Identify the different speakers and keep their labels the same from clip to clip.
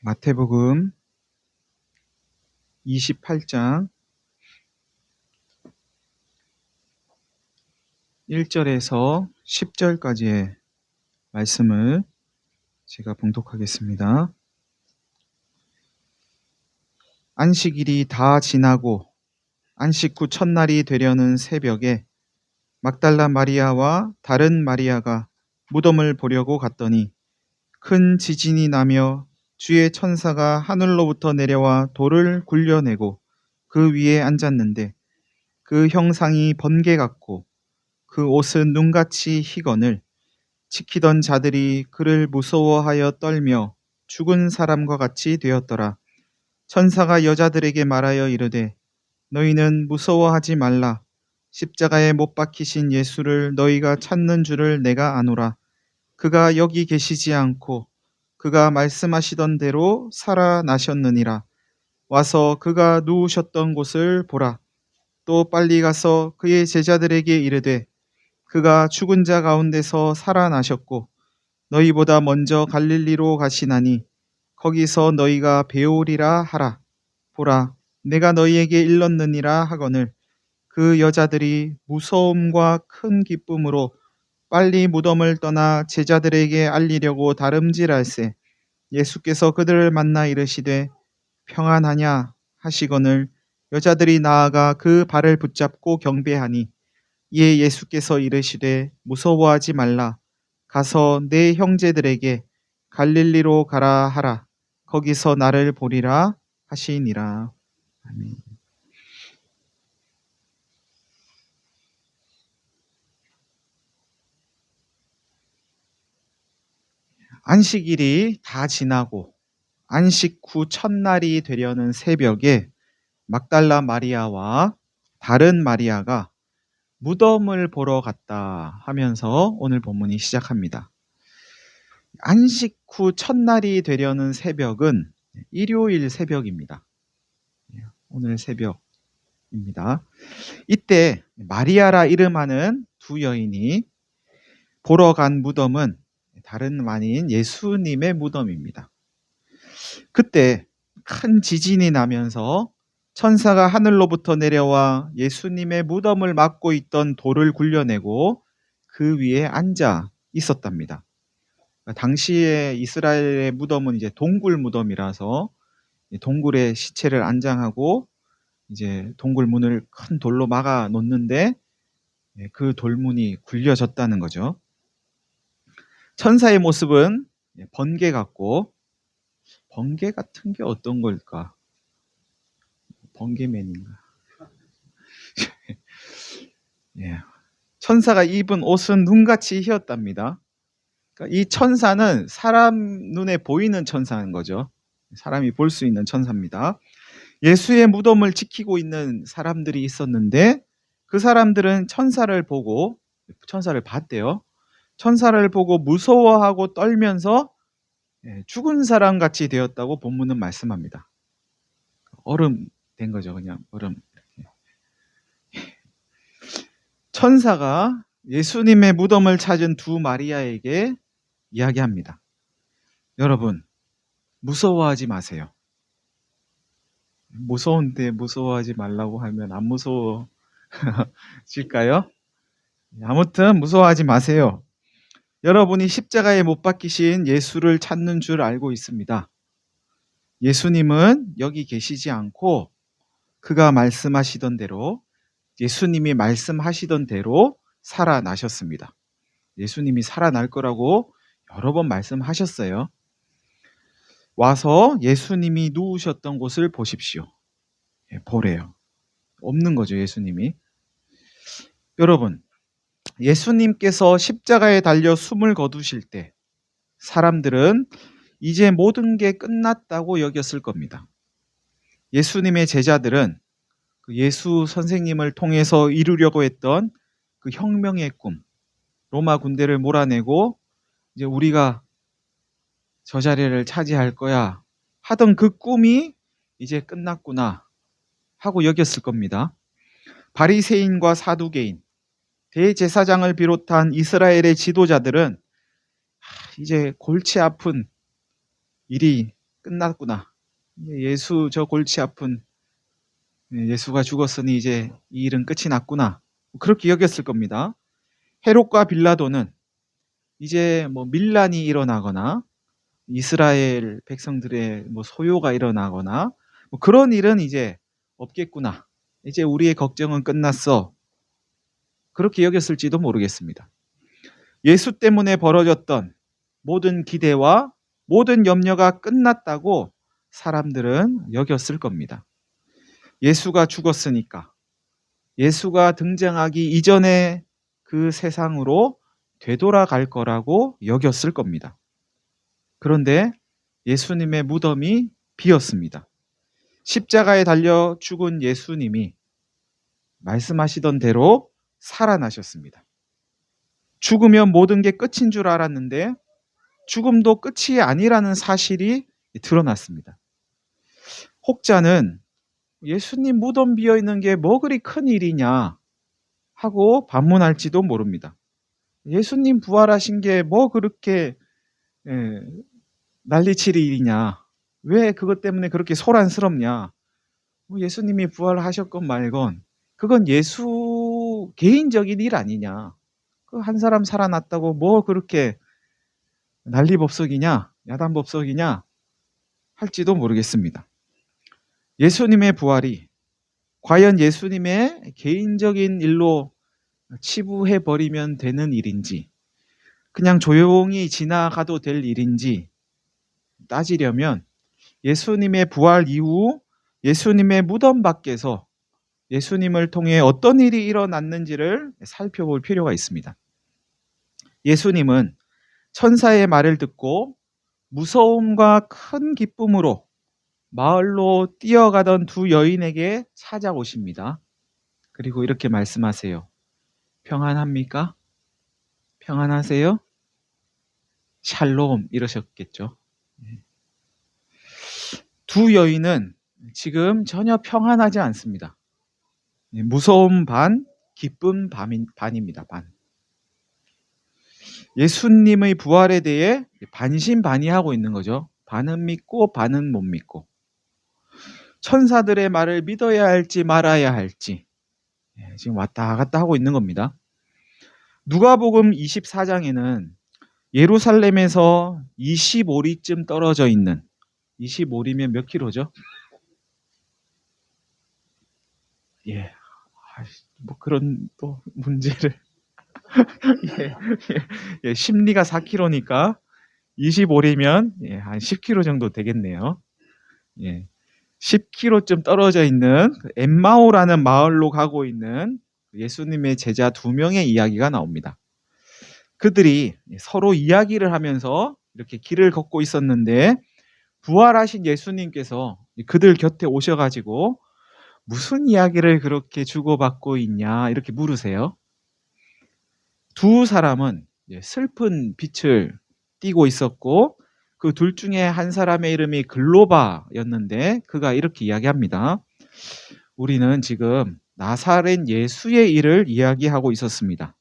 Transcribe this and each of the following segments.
Speaker 1: 마태복음 28장 1절에서 10절까지의 말씀을 제가 봉독하겠습니다. 안식일이 다 지나고 안식 후 첫날이 되려는 새벽에 막달라 마리아와 다른 마리아가 무덤을 보려고 갔더니 큰 지진이 나며 주의 천사가 하늘로부터 내려와 돌을 굴려내고 그 위에 앉았는데 그 형상이 번개 같고 그 옷은 눈같이 희거늘 지키던 자들이 그를 무서워하여 떨며 죽은 사람과 같이 되었더라. 천사가 여자들에게 말하여 이르되 너희는 무서워하지 말라. 십자가에 못 박히신 예수를 너희가 찾는 줄을 내가 아노라. 그가 여기 계시지 않고 그가 말씀하시던 대로 살아나셨느니라. 와서 그가 누우셨던 곳을 보라. 또 빨리 가서 그의 제자들에게 이르되 그가 죽은 자 가운데서 살아나셨고 너희보다 먼저 갈릴리로 가시나니 거기서 너희가 배우리라 하라. 보라, 내가 너희에게 일렀느니라 하거늘 그 여자들이 무서움과 큰 기쁨으로 빨리 무덤을 떠나 제자들에게 알리려고 다름질할세 예수께서 그들을 만나 이르시되 평안하냐 하시거늘 여자들이 나아가 그 발을 붙잡고 경배하니 이에 예수께서 이르시되 무서워하지 말라. 가서 내 형제들에게 갈릴리로 가라 하라. 거기서 나를 보리라 하시니라. 아멘. 안식일이 다 지나고 안식 후 첫날이 되려는 새벽에 막달라 마리아와 다른 마리아가 무덤을 보러 갔다 하면서 오늘 본문이 시작합니다. 안식 후 첫날이 되려는 새벽은 일요일 새벽입니다. 오늘 새벽입니다. 이때 마리아라 이름하는 두 여인이 보러 간 무덤은 다른 아닌 예수님의 무덤입니다. 그때 큰 지진이 나면서 천사가 하늘로부터 내려와 예수님의 무덤을 막고 있던 돌을 굴려내고 그 위에 앉아 있었답니다. 당시에 이스라엘의 무덤은 이제 동굴 무덤이라서 동굴에 시체를 안장하고 이제 동굴 문을 큰 돌로 막아 놓는데 그 돌문이 굴려졌다는 거죠. 천사의 모습은 번개 같고 번개 같은 게 어떤 걸까? 번개맨인가? 예. 천사가 입은 옷은 눈같이 희었답니다. 그러니까 이 천사는 사람 눈에 보이는 천사인 거죠. 사람이 볼 수 있는 천사입니다. 예수의 무덤을 지키고 있는 사람들이 있었는데 그 사람들은 천사를 봤대요. 천사를 보고 무서워하고 떨면서 죽은 사람 같이 되었다고 본문은 말씀합니다. 얼음 된 거죠, 그냥 얼음. 천사가 예수님의 무덤을 찾은 두 마리아에게 이야기합니다. 여러분, 무서워하지 마세요. 무서운데 무서워하지 말라고 하면 안 무서워질까요? 아무튼 무서워하지 마세요. 여러분이 십자가에 못 박히신 예수를 찾는 줄 알고 있습니다. 예수님은 여기 계시지 않고 그가 말씀하시던 대로 예수님이 말씀하시던 대로 살아나셨습니다. 예수님이 살아날 거라고 여러 번 말씀하셨어요. 와서 예수님이 누우셨던 곳을 보십시오. 보래요. 없는 거죠, 예수님이. 여러분, 예수님께서 십자가에 달려 숨을 거두실 때 사람들은 이제 모든 게 끝났다고 여겼을 겁니다. 예수님의 제자들은 그 예수 선생님을 통해서 이루려고 했던 그 혁명의 꿈, 로마 군대를 몰아내고 이제 우리가 저 자리를 차지할 거야 하던 그 꿈이 이제 끝났구나 하고 여겼을 겁니다. 바리새인과 사두개인, 대제사장을 비롯한 이스라엘의 지도자들은 이제 골치 아픈 일이 끝났구나. 예수 저 골치 아픈 예수가 죽었으니 이제 이 일은 끝이 났구나. 그렇게 여겼을 겁니다. 헤롯과 빌라도는 이제 뭐 밀란이 일어나거나 이스라엘 백성들의 뭐 소요가 일어나거나 뭐 그런 일은 이제 없겠구나. 이제 우리의 걱정은 끝났어. 그렇게 여겼을지도 모르겠습니다. 예수 때문에 벌어졌던 모든 기대와 모든 염려가 끝났다고 사람들은 여겼을 겁니다. 예수가 죽었으니까 예수가 등장하기 이전에 그 세상으로 되돌아갈 거라고 여겼을 겁니다. 그런데 예수님의 무덤이 비었습니다. 십자가에 달려 죽은 예수님이 말씀하시던 대로 살아나셨습니다. 죽으면 모든 게 끝인 줄 알았는데 죽음도 끝이 아니라는 사실이 드러났습니다. 혹자는 예수님 무덤 비어 있는 게 뭐 그리 큰 일이냐 하고 반문할지도 모릅니다. 예수님 부활하신 게 뭐 그렇게 난리칠 일이냐, 왜 그것 때문에 그렇게 소란스럽냐, 예수님이 부활하셨건 말건 그건 예수 개인적인 일 아니냐, 그 한 사람 살아났다고 뭐 그렇게 난리법석이냐 야단법석이냐 할지도 모르겠습니다. 예수님의 부활이 과연 예수님의 개인적인 일로 치부해버리면 되는 일인지 그냥 조용히 지나가도 될 일인지 따지려면 예수님의 부활 이후 예수님의 무덤 밖에서 예수님을 통해 어떤 일이 일어났는지를 살펴볼 필요가 있습니다. 예수님은 천사의 말을 듣고 무서움과 큰 기쁨으로 마을로 뛰어가던 두 여인에게 찾아오십니다. 그리고 이렇게 말씀하세요. 평안합니까? 평안하세요? 샬롬 이러셨겠죠. 두 여인은 지금 전혀 평안하지 않습니다. 무서움 반, 기쁨 반입니다. 반. 예수님의 부활에 대해 반신반의하고 있는 거죠. 반은 믿고 반은 못 믿고. 천사들의 말을 믿어야 할지 말아야 할지 지금 왔다 갔다 하고 있는 겁니다. 누가복음 24장에는 예루살렘에서 25리쯤 떨어져 있는, 25리면 몇 킬로죠? 뭐 그런 또 문제를 심리가 4km니까 25리면 한 10km 정도 되겠네요. 10km쯤 떨어져 있는 엠마오라는 마을로 가고 있는 예수님의 제자 2명의 이야기가 나옵니다. 그들이 서로 이야기를 하면서 이렇게 길을 걷고 있었는데 부활하신 예수님께서 그들 곁에 오셔가지고 무슨 이야기를 그렇게 주고받고 있냐 이렇게 물으세요. 두 사람은 슬픈 빛을 띠고 있었고 그 둘 중에 한 사람의 이름이 글로바였는데 그가 이렇게 이야기합니다. 우리는 지금 나사렛 예수의 일을 이야기하고 있었습니다.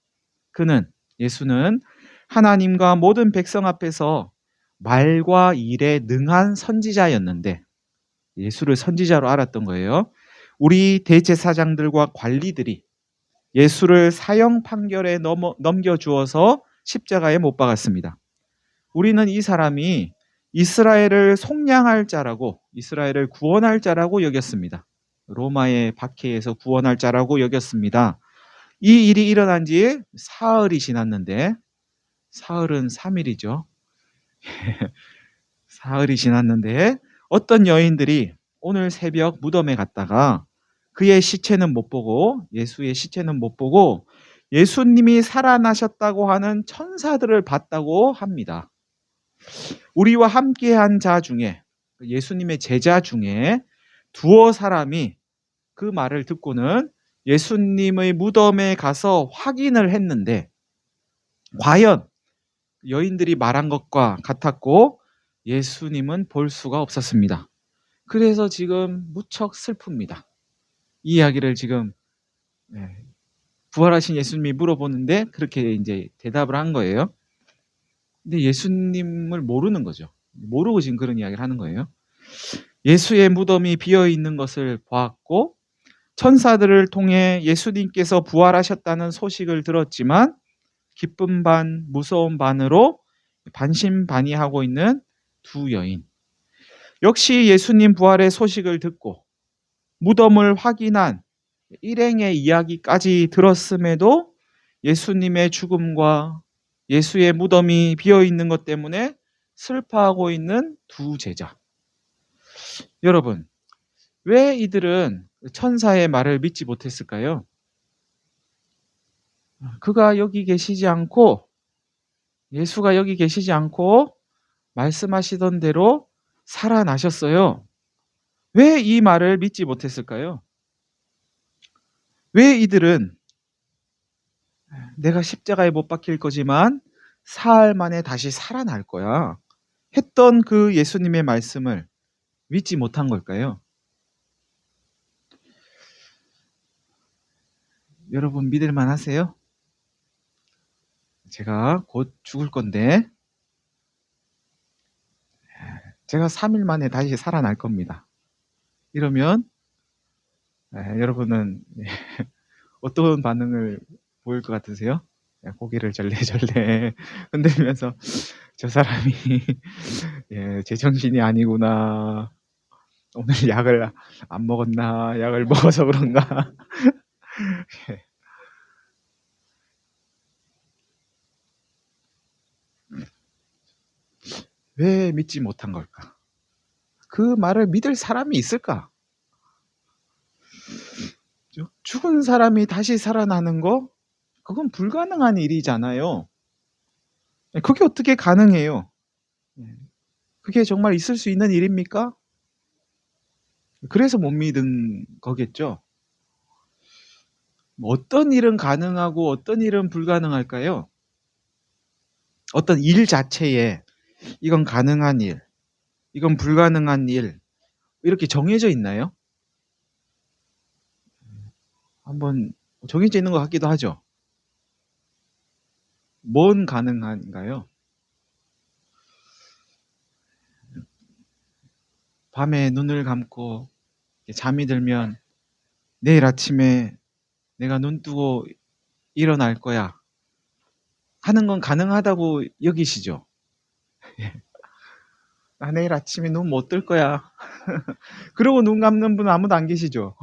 Speaker 1: 예수는 하나님과 모든 백성 앞에서 말과 일에 능한 선지자였는데 예수를 선지자로 알았던 거예요. 우리 대제사장들과 관리들이 예수를 사형 판결에 넘겨주어서 십자가에 못 박았습니다. 우리는 이 사람이 이스라엘을 속량할 자라고, 이스라엘을 구원할 자라고 여겼습니다. 로마의 박해에서 구원할 자라고 여겼습니다. 이 일이 일어난 지 사흘이 지났는데, 사흘은 3일이죠. 사흘이 지났는데 어떤 여인들이 오늘 새벽 무덤에 갔다가 그의 시체는 못 보고, 예수의 시체는 못 보고 예수님이 살아나셨다고 하는 천사들을 봤다고 합니다. 우리와 함께한 자 중에, 예수님의 제자 중에 두어 사람이 그 말을 듣고는 예수님의 무덤에 가서 확인을 했는데 과연 여인들이 말한 것과 같았고 예수님은 볼 수가 없었습니다. 그래서 지금 무척 슬픕니다. 이 이야기를 지금 부활하신 예수님이 물어보는데 그렇게 이제 대답을 한 거예요. 근데 예수님을 모르는 거죠. 모르고 지금 그런 이야기를 하는 거예요. 예수의 무덤이 비어 있는 것을 보았고 천사들을 통해 예수님께서 부활하셨다는 소식을 들었지만 기쁨 반 무서움 반으로 반신반의하고 있는 두 여인. 역시 예수님 부활의 소식을 듣고 무덤을 확인한 일행의 이야기까지 들었음에도 예수님의 죽음과 예수의 무덤이 비어 있는 것 때문에 슬퍼하고 있는 두 제자. 여러분, 왜 이들은 천사의 말을 믿지 못했을까요? 그가 여기 계시지 않고, 예수가 여기 계시지 않고 말씀하시던 대로 살아나셨어요. 왜 이 말을 믿지 못했을까요? 왜 이들은 내가 십자가에 못 박힐 거지만 사흘 만에 다시 살아날 거야 했던 그 예수님의 말씀을 믿지 못한 걸까요? 여러분 믿을만 하세요? 제가 곧 죽을 건데 제가 3일 만에 다시 살아날 겁니다. 이러면 여러분은 어떤 반응을 보일 것 같으세요? 고개를 절레절레 흔들면서 저 사람이 제정신이 아니구나. 오늘 약을 안 먹었나? 약을 먹어서 그런가? 왜 믿지 못한 걸까? 그 말을 믿을 사람이 있을까? 죽은 사람이 다시 살아나는 거? 그건 불가능한 일이잖아요. 그게 어떻게 가능해요? 그게 정말 있을 수 있는 일입니까? 그래서 못 믿은 거겠죠. 어떤 일은 가능하고 어떤 일은 불가능할까요? 어떤 일 자체에 이건 가능한 일, 이건 불가능한 일, 이렇게 정해져 있나요? 한번 정해져 있는 것 같기도 하죠. 뭔 가능한가요? 밤에 눈을 감고 잠이 들면 내일 아침에 내가 눈 뜨고 일어날 거야 하는 건 가능하다고 여기시죠? 나 내일 아침에 눈 못 뜰 거야. 그러고 눈 감는 분은 아무도 안 계시죠?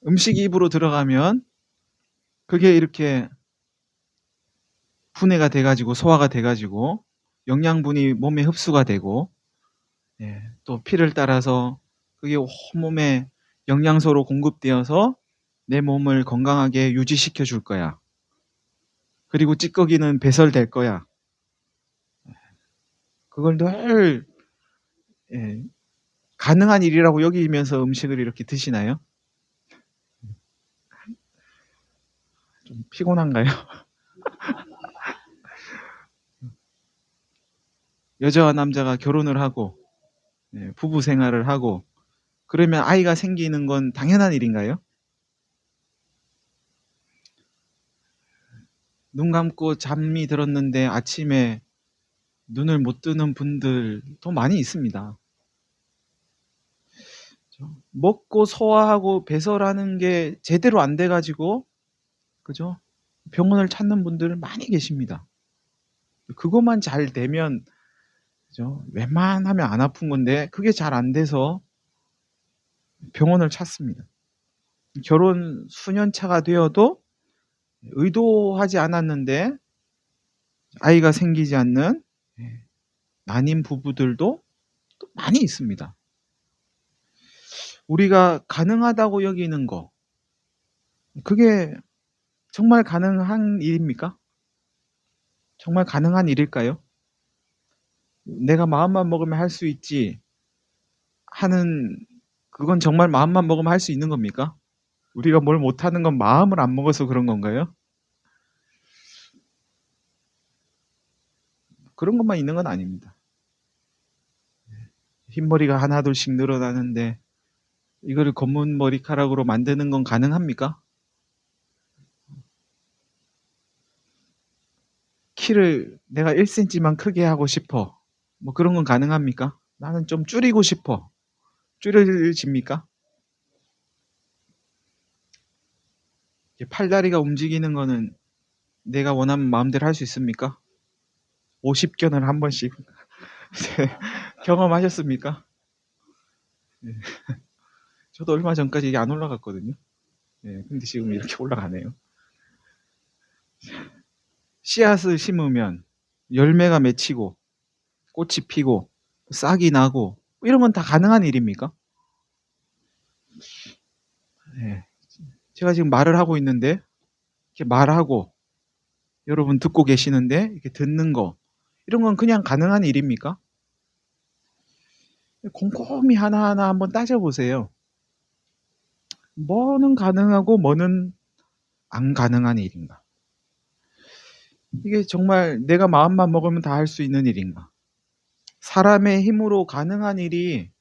Speaker 1: 음식이 입으로 들어가면 그게 이렇게 분해가 돼가지고 소화가 돼가지고 영양분이 몸에 흡수가 되고 또 피를 따라서 그게 온몸에 영양소로 공급되어서 내 몸을 건강하게 유지시켜 줄 거야. 그리고 찌꺼기는 배설될 거야. 그걸 늘 가능한 일이라고 여기면서 음식을 이렇게 드시나요? 좀 피곤한가요? 여자와 남자가 결혼을 하고 부부 생활을 하고 그러면 아이가 생기는 건 당연한 일인가요? 눈 감고 잠이 들었는데 아침에 눈을 못 뜨는 분들도 많이 있습니다. 먹고 소화하고 배설하는 게 제대로 안 돼가지고 그죠? 병원을 찾는 분들 많이 계십니다. 그것만 잘 되면 그죠? 웬만하면 안 아픈 건데 그게 잘 안 돼서 병원을 찾습니다. 결혼 수년 차가 되어도 의도하지 않았는데 아이가 생기지 않는 난임 부부들도 또 많이 있습니다. 우리가 가능하다고 여기는 거, 그게 정말 가능한 일입니까? 정말 가능한 일일까요? 내가 마음만 먹으면 할 수 있지 하는 그건 정말 마음만 먹으면 할 수 있는 겁니까? 우리가 뭘 못하는 건 마음을 안 먹어서 그런 건가요? 그런 것만 있는 건 아닙니다. 흰머리가 하나둘씩 늘어나는데 이거를 검은 머리카락으로 만드는 건 가능합니까? 키를 내가 1cm만 크게 하고 싶어. 뭐 그런 건 가능합니까? 나는 좀 줄이고 싶어. 줄여집니까? 팔다리가 움직이는 거는 내가 원하는 마음대로 할 수 있습니까? 50견을 한 번씩 경험하셨습니까? 네. 저도 얼마 전까지 이게 안 올라갔거든요. 네, 근데 지금 이렇게 올라가네요. 씨앗을 심으면 열매가 맺히고 꽃이 피고 싹이 나고 이런 건 다 가능한 일입니까? 네. 제가 지금 말을 하고 있는데 이렇게 말하고 여러분 듣고 계시는데 이렇게 듣는 거 이런 건 그냥 가능한 일입니까? 곰곰이 하나하나 한번 따져보세요. 뭐는 가능하고 뭐는 안 가능한 일인가? 이게 정말 내가 마음만 먹으면 다 할 수 있는 일인가? 사람의 힘으로 가능한 일이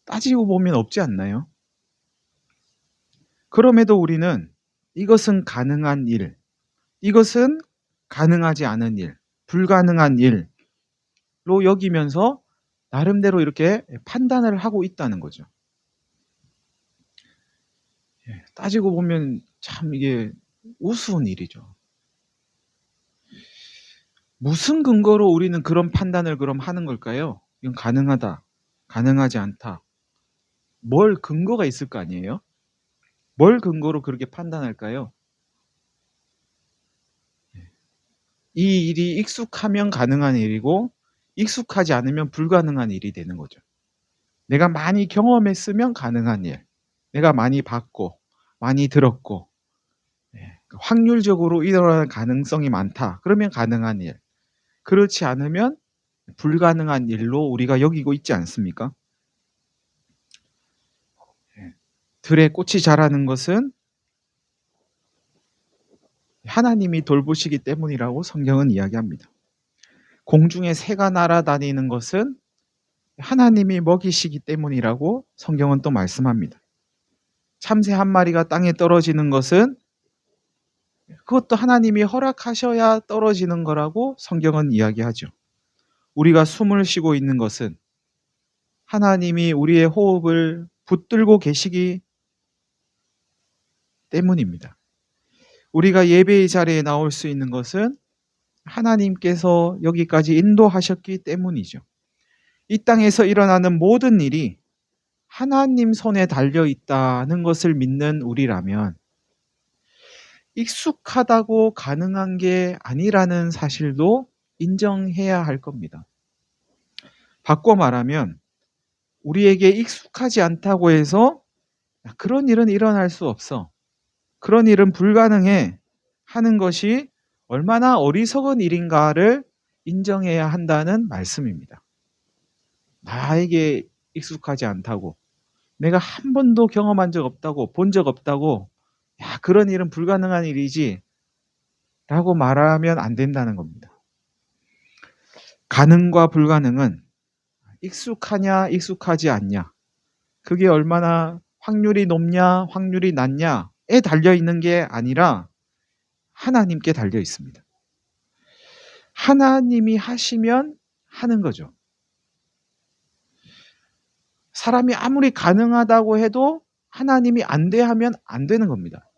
Speaker 1: 따지고 보면 없지 않나요? 그럼에도 우리는 이것은 가능한 일, 이것은 가능하지 않은 일, 불가능한 일로 여기면서 나름대로 이렇게 판단을 하고 있다는 거죠. 따지고 보면 참 이게 우스운 일이죠. 무슨 근거로 우리는 그런 판단을 그럼 하는 걸까요? 이건 가능하다, 가능하지 않다. 뭘 근거가 있을 거 아니에요? 뭘 근거로 그렇게 판단할까요? 이 일이 익숙하면 가능한 일이고 익숙하지 않으면 불가능한 일이 되는 거죠. 내가 많이 경험했으면 가능한 일, 내가 많이 봤고 많이 들었고 확률적으로 일어날 가능성이 많다. 그러면 가능한 일. 그렇지 않으면 불가능한 일로 우리가 여기고 있지 않습니까? 들에 꽃이 자라는 것은 하나님이 돌보시기 때문이라고 성경은 이야기합니다. 공중에 새가 날아다니는 것은 하나님이 먹이시기 때문이라고 성경은 또 말씀합니다. 참새 한 마리가 땅에 떨어지는 것은 그것도 하나님이 허락하셔야 떨어지는 거라고 성경은 이야기하죠. 우리가 숨을 쉬고 있는 것은 하나님이 우리의 호흡을 붙들고 계시기 때문입니다. 우리가 예배의 자리에 나올 수 있는 것은 하나님께서 여기까지 인도하셨기 때문이죠. 이 땅에서 일어나는 모든 일이 하나님 손에 달려 있다는 것을 믿는 우리라면 익숙하다고 가능한 게 아니라는 사실도 인정해야 할 겁니다. 바꿔 말하면 우리에게 익숙하지 않다고 해서 그런 일은 일어날 수 없어. 그런 일은 불가능해 하는 것이 얼마나 어리석은 일인가를 인정해야 한다는 말씀입니다. 나에게 익숙하지 않다고, 내가 한 번도 경험한 적 없다고, 본 적 없다고, 야, 그런 일은 불가능한 일이지 라고 말하면 안 된다는 겁니다. 가능과 불가능은 익숙하냐 익숙하지 않냐, 그게 얼마나 확률이 높냐 확률이 낮냐에 달려있는 게 아니라 하나님께 달려 있습니다. 하나님이 하시면 하는 거죠. 사람이 아무리 가능하다고 해도 하나님이 안 돼 하면 안 되는 겁니다.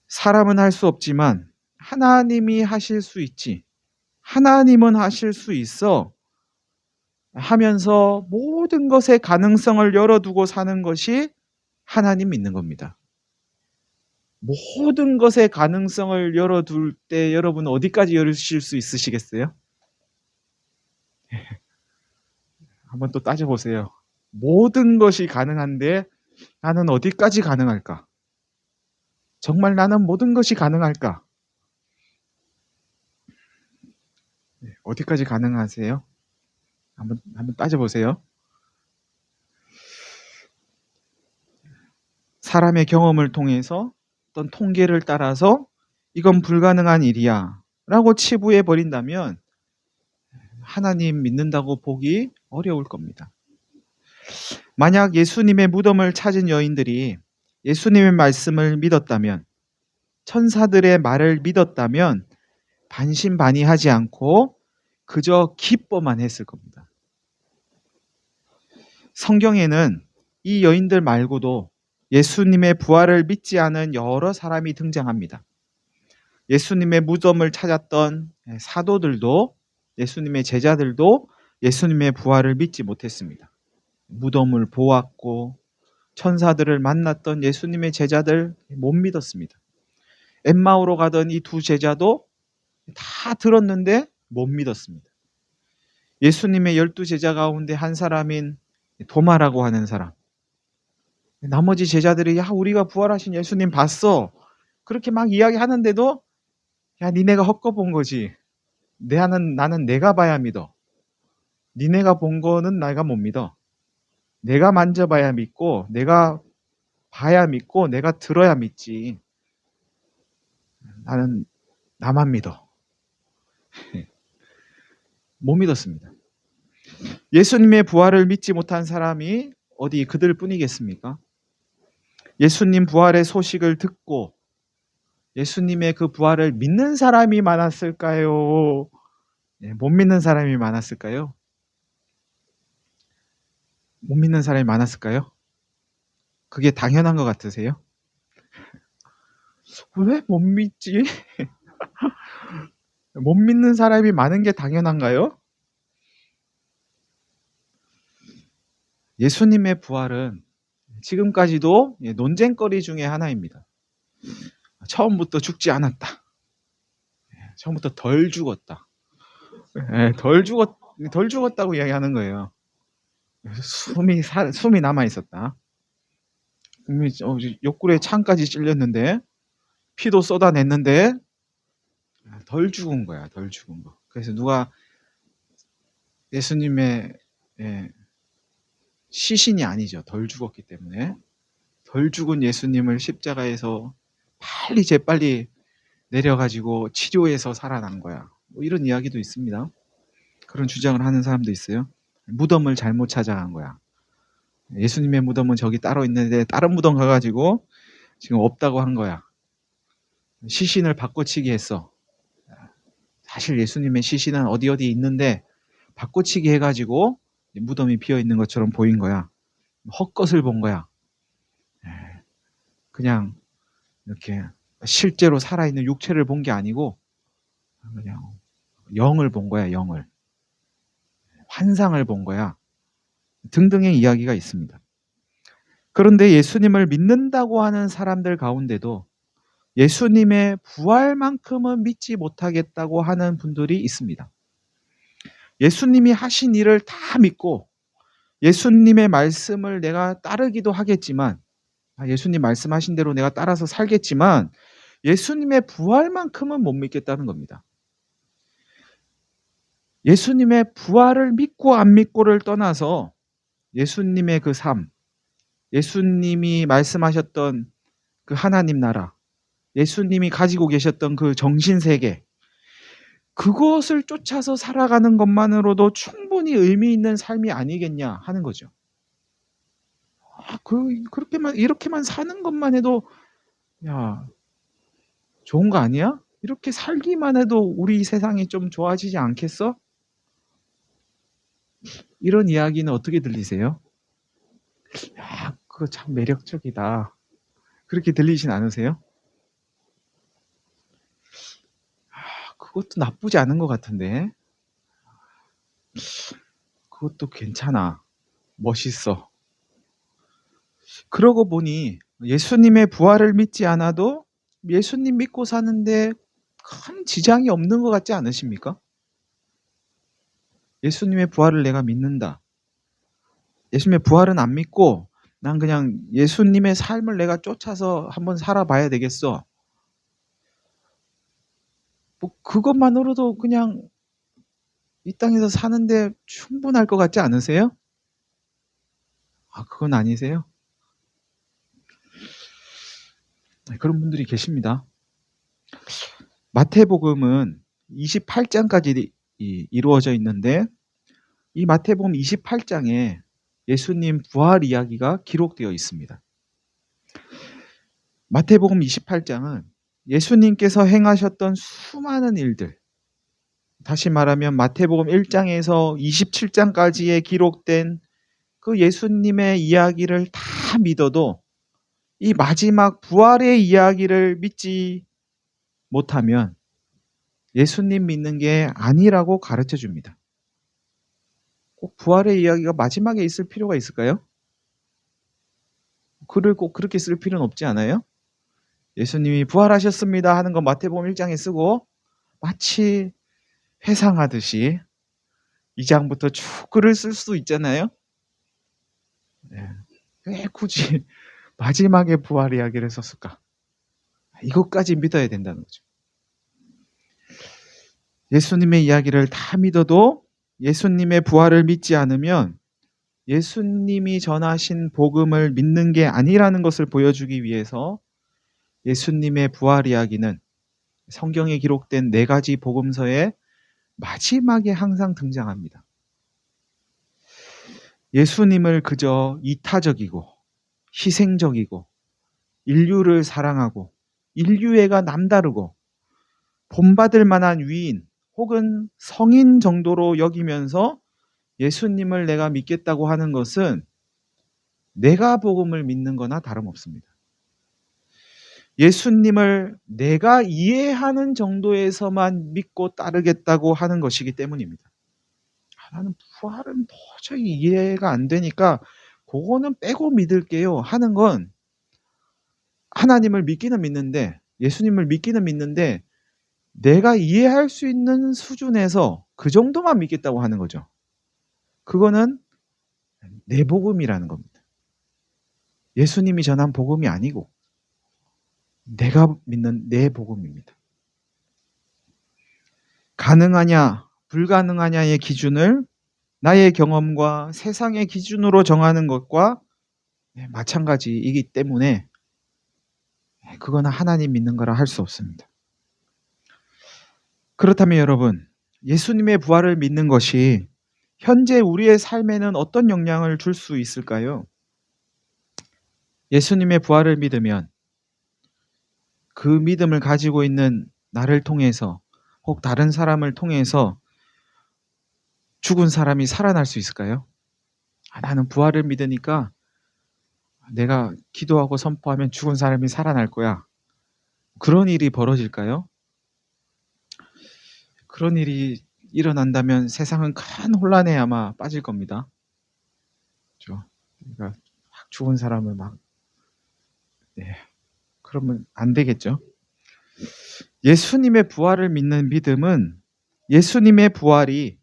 Speaker 1: 사람은 할 수 없지만 하나님이 하실 수 있지. 하나님은 하실 수 있어 하면서 모든 것에 가능성을 열어두고 사는 것이 하나님 믿는 겁니다. 모든 것에 가능성을 열어둘 때 여러분 어디까지 열으실 수 있으시겠어요? 한번 또 따져보세요. 모든 것이 가능한데 나는 어디까지 가능할까? 정말 나는 모든 것이 가능할까? 어디까지 가능하세요? 한번 따져보세요. 사람의 경험을 통해서 어떤 통계를 따라서 이건 불가능한 일이야 라고 치부해 버린다면 하나님 믿는다고 보기 어려울 겁니다. 만약 예수님의 무덤을 찾은 여인들이 예수님의 말씀을 믿었다면 천사들의 말을 믿었다면 반신반의하지 않고 그저 기뻐만 했을 겁니다. 성경에는 이 여인들 말고도 예수님의 부활을 믿지 않은 여러 사람이 등장합니다. 예수님의 무덤을 찾았던 사도들도, 예수님의 제자들도 예수님의 부활을 믿지 못했습니다. 무덤을 보았고 천사들을 만났던 예수님의 제자들 못 믿었습니다. 엠마오로 가던 이 두 제자도 다 들었는데 못 믿었습니다. 예수님의 12제자 가운데 한 사람인 도마라고 하는 사람, 나머지 제자들이 야 우리가 부활하신 예수님 봤어 그렇게 막 이야기하는데도 야 니네가 헛거본 거지, 나는 내가 봐야 믿어, 니네가 본 거는 내가 못 믿어, 내가 만져봐야 믿고 내가 봐야 믿고 내가 들어야 믿지, 나는 나만 믿어. 못 믿었습니다. 예수님의 부활을 믿지 못한 사람이 어디 그들 뿐이겠습니까? 예수님 부활의 소식을 듣고 예수님의 그 부활을 믿는 사람이 많았을까요? 못 믿는 사람이 많았을까요? 못 믿는 사람이 많았을까요? 그게 당연한 것 같으세요? 왜 못 믿지? 못 믿는 사람이 많은 게 당연한가요? 예수님의 부활은 지금까지도 논쟁거리 중에 하나입니다. 처음부터 죽지 않았다. 처음부터 덜 죽었다. 덜 죽었다고 이야기하는 거예요. 숨이 남아 있었다. 옆구리에 창까지 찔렸는데 피도 쏟아냈는데 덜 죽은 거야. 덜 죽은 거. 그래서 누가 예수님의 시신이 아니죠. 덜 죽었기 때문에 덜 죽은 예수님을 십자가에서 재빨리 내려가지고 치료해서 살아난 거야. 뭐 이런 이야기도 있습니다. 그런 주장을 하는 사람도 있어요. 무덤을 잘못 찾아간 거야. 예수님의 무덤은 저기 따로 있는데 다른 무덤 가가지고 지금 없다고 한 거야. 시신을 바꿔치기 했어. 사실 예수님의 시신은 어디 있는데 바꿔치기 해가지고 무덤이 비어 있는 것처럼 보인 거야. 헛것을 본 거야. 그냥 이렇게 실제로 살아있는 육체를 본 게 아니고 그냥 영을 본 거야. 영을. 환상을 본 거야. 등등의 이야기가 있습니다. 그런데 예수님을 믿는다고 하는 사람들 가운데도 예수님의 부활만큼은 믿지 못하겠다고 하는 분들이 있습니다. 예수님이 하신 일을 다 믿고 예수님의 말씀을 내가 따르기도 하겠지만, 예수님 말씀하신 대로 내가 따라서 살겠지만 예수님의 부활만큼은 못 믿겠다는 겁니다. 예수님의 부활을 믿고 안 믿고를 떠나서 예수님의 그 삶, 예수님이 말씀하셨던 그 하나님 나라, 예수님이 가지고 계셨던 그 정신세계, 그것을 쫓아서 살아가는 것만으로도 충분히 의미 있는 삶이 아니겠냐 하는 거죠. 이렇게만 사는 것만 해도 야 좋은 거 아니야? 이렇게 살기만 해도 우리 세상이 좀 좋아지지 않겠어? 이런 이야기는 어떻게 들리세요? 야, 그거 참 매력적이다. 그렇게 들리진 않으세요? 그것도 나쁘지 않은 것 같은데. 그것도 괜찮아. 멋있어. 그러고 보니 예수님의 부활을 믿지 않아도 예수님 믿고 사는데 큰 지장이 없는 것 같지 않으십니까? 예수님의 부활을 내가 믿는다. 예수님의 부활은 안 믿고 난 그냥 예수님의 삶을 내가 쫓아서 한번 살아봐야 되겠어. 뭐 그것만으로도 그냥 이 땅에서 사는데 충분할 것 같지 않으세요? 그건 아니세요? 그런 분들이 계십니다. 마태복음은 28장까지 이루어져 있는데 이 마태복음 28장에 예수님 부활 이야기가 기록되어 있습니다. 마태복음 28장은 예수님께서 행하셨던 수많은 일들, 다시 말하면 마태복음 1장에서 27장까지에 기록된 그 예수님의 이야기를 다 믿어도 이 마지막 부활의 이야기를 믿지 못하면 예수님 믿는 게 아니라고 가르쳐 줍니다. 꼭 부활의 이야기가 마지막에 있을 필요가 있을까요? 글을 꼭 그렇게 쓸 필요는 없지 않아요? 예수님이 부활하셨습니다 하는 건 마태복음 1장에 쓰고 마치 회상하듯이 2장부터 쭉 글을 쓸 수 있잖아요. 네. 왜 굳이 마지막에 부활 이야기를 썼을까? 이것까지 믿어야 된다는 거죠. 예수님의 이야기를 다 믿어도 예수님의 부활을 믿지 않으면 예수님이 전하신 복음을 믿는 게 아니라는 것을 보여주기 위해서 예수님의 부활 이야기는 성경에 기록된 4가지 복음서의 마지막에 항상 등장합니다. 예수님을 그저 이타적이고 희생적이고 인류를 사랑하고 인류애가 남다르고 본받을 만한 위인 혹은 성인 정도로 여기면서 예수님을 내가 믿겠다고 하는 것은 내가 복음을 믿는 거나 다름없습니다. 예수님을 내가 이해하는 정도에서만 믿고 따르겠다고 하는 것이기 때문입니다. 나는 부활은 도저히 이해가 안 되니까 그거는 빼고 믿을게요 하는 건 하나님을 믿기는 믿는데 예수님을 믿기는 믿는데 내가 이해할 수 있는 수준에서 그 정도만 믿겠다고 하는 거죠. 그거는 내 복음이라는 겁니다. 예수님이 전한 복음이 아니고 내가 믿는 내 복음입니다. 가능하냐 불가능하냐의 기준을 나의 경험과 세상의 기준으로 정하는 것과 마찬가지이기 때문에 그거는 하나님 믿는 거라 할 수 없습니다. 그렇다면 여러분, 예수님의 부활을 믿는 것이 현재 우리의 삶에는 어떤 영향을 줄 수 있을까요? 예수님의 부활을 믿으면 그 믿음을 가지고 있는 나를 통해서 혹 다른 사람을 통해서 죽은 사람이 살아날 수 있을까요? 나는 부활을 믿으니까 내가 기도하고 선포하면 죽은 사람이 살아날 거야. 그런 일이 벌어질까요? 그런 일이 일어난다면 세상은 큰 혼란에 아마 빠질 겁니다. 그렇죠? 그러니까 막 죽은 사람을 그러면 안 되겠죠. 예수님의 부활을 믿는 믿음은 예수님의 부활이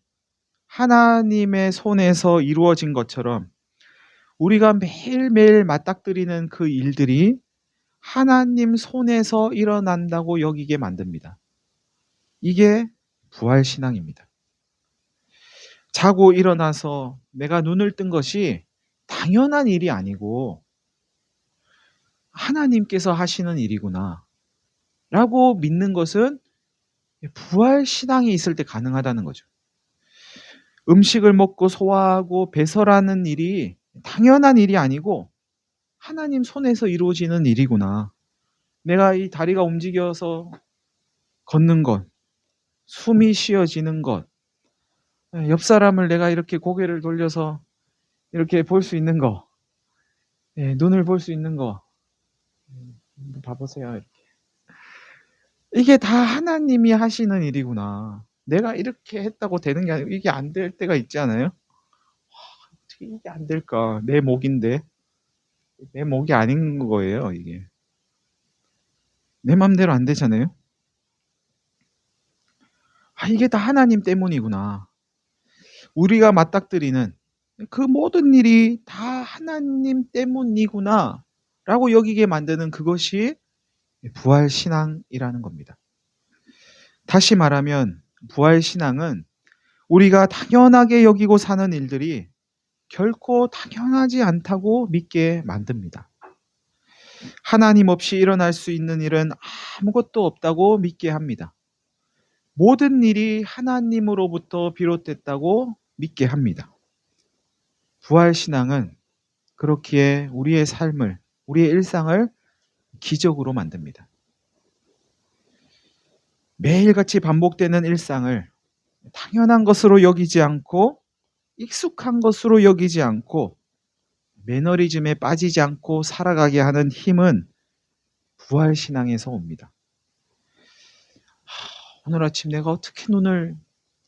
Speaker 1: 하나님의 손에서 이루어진 것처럼 우리가 매일매일 맞닥뜨리는 그 일들이 하나님 손에서 일어난다고 여기게 만듭니다. 이게 부활신앙입니다. 자고 일어나서 내가 눈을 뜬 것이 당연한 일이 아니고 하나님께서 하시는 일이구나 라고 믿는 것은 부활신앙이 있을 때 가능하다는 거죠. 음식을 먹고 소화하고 배설하는 일이 당연한 일이 아니고 하나님 손에서 이루어지는 일이구나. 내가 이 다리가 움직여서 걷는 것, 숨이 쉬어지는 것, 옆 사람을 내가 이렇게 고개를 돌려서 이렇게 볼 수 있는 거, 눈을 볼 수 있는 거, 봐보세요. 이렇게. 이게 다 하나님이 하시는 일이구나. 내가 이렇게 했다고 되는 게 아니고 이게 안 될 때가 있지 않아요? 어떻게 이게 안 될까? 내 목인데. 내 목이 아닌 거예요, 이게. 내 맘대로 안 되잖아요? 이게 다 하나님 때문이구나. 우리가 맞닥뜨리는 그 모든 일이 다 하나님 때문이구나 라고 여기게 만드는 그것이 부활신앙이라는 겁니다. 다시 말하면 부활신앙은 우리가 당연하게 여기고 사는 일들이 결코 당연하지 않다고 믿게 만듭니다. 하나님 없이 일어날 수 있는 일은 아무것도 없다고 믿게 합니다. 모든 일이 하나님으로부터 비롯됐다고 믿게 합니다. 부활신앙은 그렇기에 우리의 삶을, 우리의 일상을 기적으로 만듭니다. 매일같이 반복되는 일상을 당연한 것으로 여기지 않고 익숙한 것으로 여기지 않고 매너리즘에 빠지지 않고 살아가게 하는 힘은 부활신앙에서 옵니다. 오늘 아침 내가 어떻게 눈을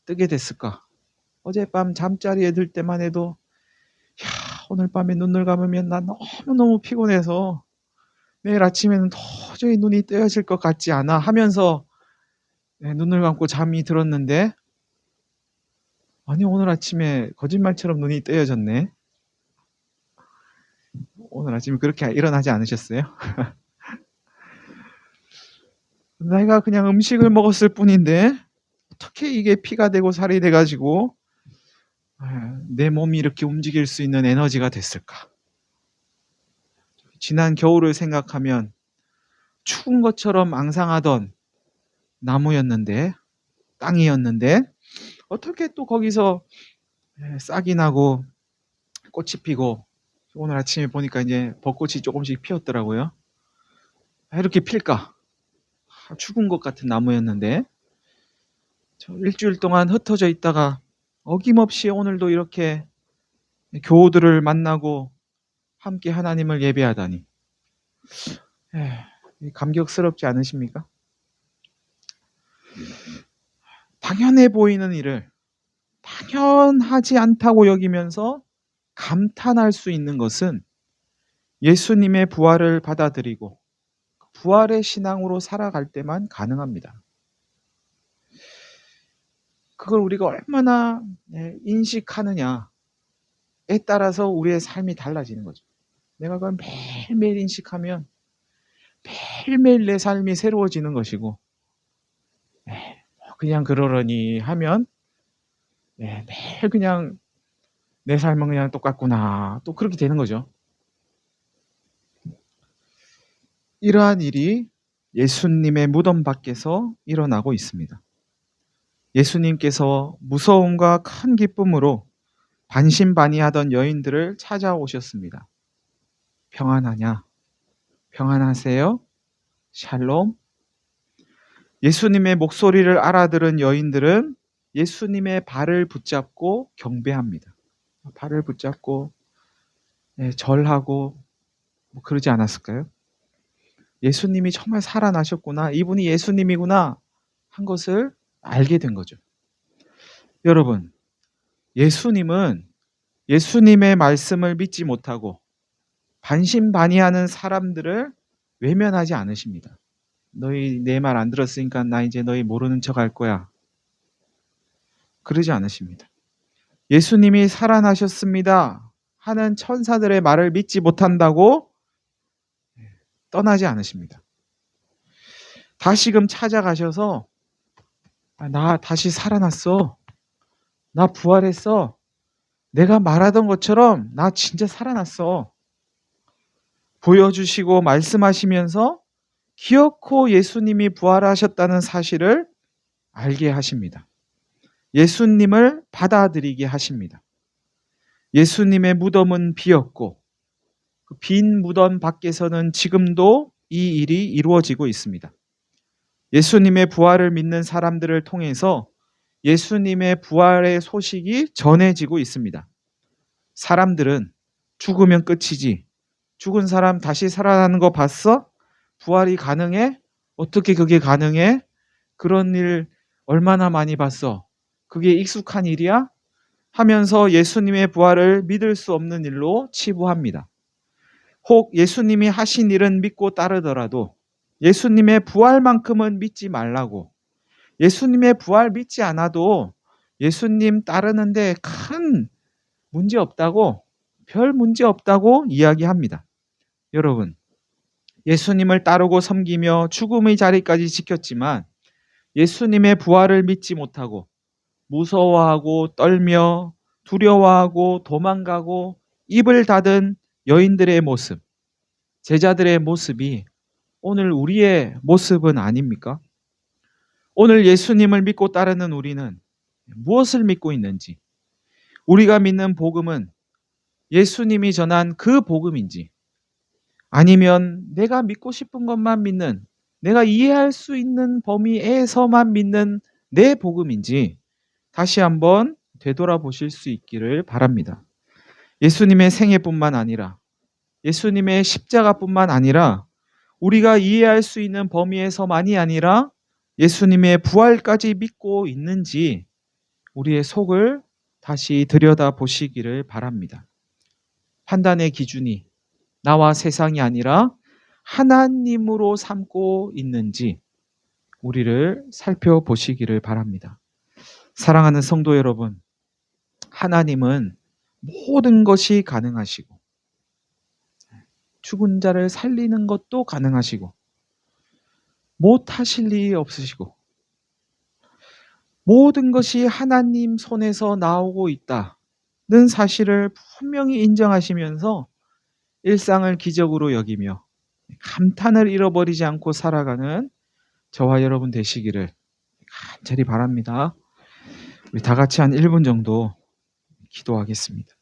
Speaker 1: 뜨게 됐을까? 어젯밤 잠자리에 들 때만 해도 오늘 밤에 눈을 감으면 난 너무너무 피곤해서 내일 아침에는 도저히 눈이 뜨여질 것 같지 않아 하면서 눈을 감고 잠이 들었는데, 아니 오늘 아침에 거짓말처럼 눈이 뜨여졌네. 오늘 아침에 그렇게 일어나지 않으셨어요? 내가 그냥 음식을 먹었을 뿐인데 어떻게 이게 피가 되고 살이 돼가지고 내 몸이 이렇게 움직일 수 있는 에너지가 됐을까? 지난 겨울을 생각하면 추운 것처럼 앙상하던 나무였는데, 땅이었는데 어떻게 또 거기서 싹이 나고 꽃이 피고, 오늘 아침에 보니까 이제 벚꽃이 조금씩 피었더라고요. 이렇게 필까? 죽은 것 같은 나무였는데 저 일주일 동안 흩어져 있다가 어김없이 오늘도 이렇게 교우들을 만나고 함께 하나님을 예배하다니 감격스럽지 않으십니까? 당연해 보이는 일을 당연하지 않다고 여기면서 감탄할 수 있는 것은 예수님의 부활을 받아들이고 부활의 신앙으로 살아갈 때만 가능합니다. 그걸 우리가 얼마나 인식하느냐에 따라서 우리의 삶이 달라지는 거죠. 내가 그걸 매일매일 인식하면 매일매일 내 삶이 새로워지는 것이고, 그냥 그러려니 하면 매일 그냥 내 삶은 그냥 똑같구나, 또 그렇게 되는 거죠. 이러한 일이 예수님의 무덤 밖에서 일어나고 있습니다. 예수님께서 무서움과 큰 기쁨으로 반신반의하던 여인들을 찾아오셨습니다. 평안하냐? 평안하세요? 샬롬? 예수님의 목소리를 알아들은 여인들은 예수님의 발을 붙잡고 경배합니다. 발을 붙잡고 절하고 그러지 않았을까요? 예수님이 정말 살아나셨구나, 이분이 예수님이구나 한 것을 알게 된 거죠. 여러분, 예수님은 예수님의 말씀을 믿지 못하고 반신반의하는 사람들을 외면하지 않으십니다. 너희 내 말 안 들었으니까 나 이제 너희 모르는 척 할 거야, 그러지 않으십니다. 예수님이 살아나셨습니다 하는 천사들의 말을 믿지 못한다고 떠나지 않으십니다. 다시금 찾아가셔서 나 다시 살아났어, 나 부활했어, 내가 말하던 것처럼 나 진짜 살아났어 보여주시고 말씀하시면서 기어코 예수님이 부활하셨다는 사실을 알게 하십니다. 예수님을 받아들이게 하십니다. 예수님의 무덤은 비었고 그 빈 무덤 밖에서는 지금도 이 일이 이루어지고 있습니다. 예수님의 부활을 믿는 사람들을 통해서 예수님의 부활의 소식이 전해지고 있습니다. 사람들은 죽으면 끝이지, 죽은 사람 다시 살아나는 거 봤어? 부활이 가능해? 어떻게 그게 가능해? 그런 일 얼마나 많이 봤어? 그게 익숙한 일이야? 하면서 예수님의 부활을 믿을 수 없는 일로 치부합니다. 혹 예수님이 하신 일은 믿고 따르더라도 예수님의 부활만큼은 믿지 말라고, 예수님의 부활 믿지 않아도 예수님 따르는데 큰 문제 없다고, 별 문제 없다고 이야기합니다. 여러분, 예수님을 따르고 섬기며 죽음의 자리까지 지켰지만 예수님의 부활을 믿지 못하고 무서워하고 떨며 두려워하고 도망가고 입을 닫은 여인들의 모습, 제자들의 모습이 오늘 우리의 모습은 아닙니까? 오늘 예수님을 믿고 따르는 우리는 무엇을 믿고 있는지, 우리가 믿는 복음은 예수님이 전한 그 복음인지, 아니면 내가 믿고 싶은 것만 믿는 내가 이해할 수 있는 범위에서만 믿는 내 복음인지 다시 한번 되돌아보실 수 있기를 바랍니다. 예수님의 생애뿐만 아니라 예수님의 십자가뿐만 아니라 우리가 이해할 수 있는 범위에서만이 아니라 예수님의 부활까지 믿고 있는지 우리의 속을 다시 들여다보시기를 바랍니다. 판단의 기준이 나와 세상이 아니라 하나님으로 삼고 있는지 우리를 살펴보시기를 바랍니다. 사랑하는 성도 여러분, 하나님은 모든 것이 가능하시고 죽은 자를 살리는 것도 가능하시고 못하실 일이 없으시고 모든 것이 하나님 손에서 나오고 있다는 사실을 분명히 인정하시면서 일상을 기적으로 여기며 감탄을 잃어버리지 않고 살아가는 저와 여러분 되시기를 간절히 바랍니다. 우리 다 같이 한 1분 정도 기도하겠습니다.